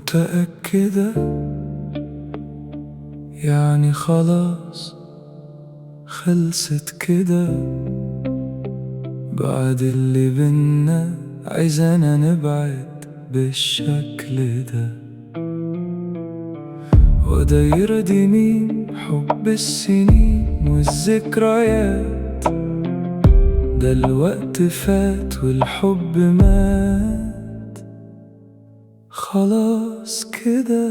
متأكدة يعني خلاص خلصت كده؟ بعد اللي بينا عايزانا نبعد بالشكل ده؟ وده يرضي مين؟ حب السنين والذكريات، ده الوقت فات والحب مات خلاص كده.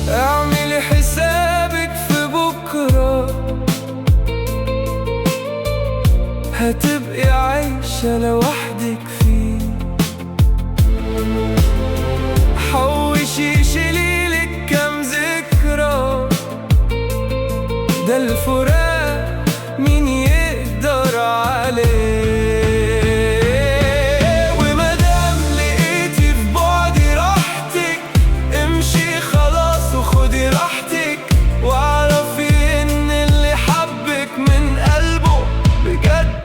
اعملي حسابك في بكرة، هتبقي عايشة لوحدك فيه. حوشي شيليلك كام ذكرى، ده الفراق مين يقدر عليه. ومادام لقيتي في بعدي راحتك، امشي خلاص وخدي راحتك، واعرفي ان اللي حبك من قلبه بجد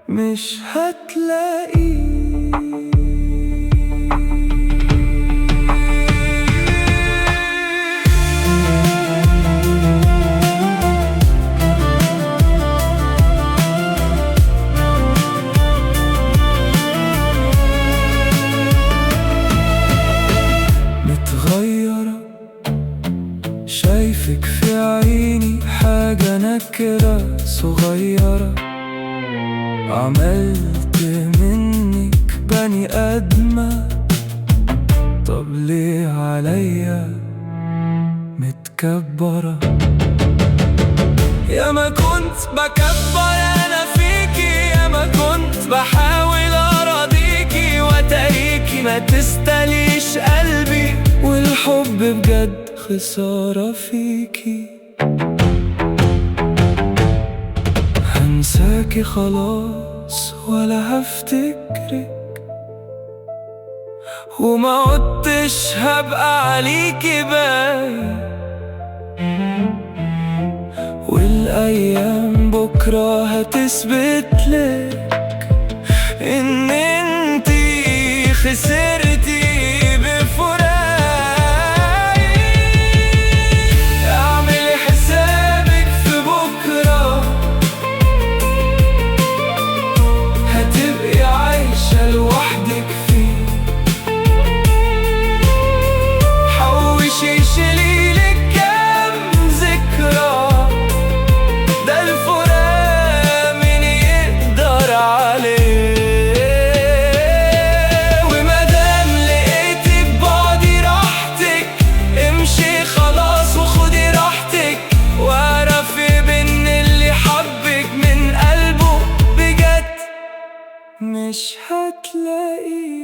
مش هتلاقيه. شايفك في عيني حاجة نكرة صغيرة، عملت منك بني آدمة. طب ليه عليا متكبرة؟ يا ما كنت بكبر أنا فيكي، يا ما كنت بحاول أراضيكي وأتاريكي ما تستليش قلبي، والحب بجد خسارة فيكي. هنساكي خلاص ولا هفتكرك، وما عدتش هبقى عليكي باين. والأيام بكرة هتثبتلك إن انتي خسرتي بفراق. لوحدك فيه، حوشي شيليلك كام ذكرى، ده الفراق مين يقدر عليه. ومادام لقيتي ببعدي راحتك، امشي خلاص وخدي راحتك، واعرفي بان اللي حبك من قلبه بجد مش هتلاقيه.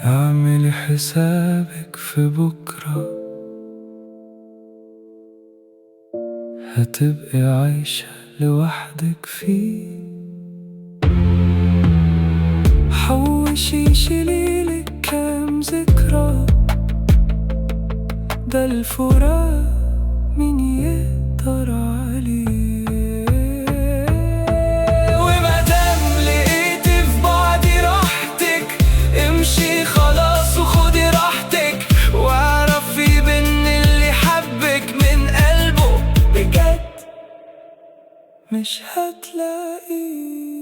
اعملي حسابك في بكرة، هتبقي عايشة لوحدك فيه. حوشي شيليلك كام ذكرى، ده الفراق مين يقدر عليه. ومادام لقيتي في بعدي راحتك، امشي خلاص وخدي راحتك، واعرفي بان اللي حبك من قلبه بجد مش هتلاقيه.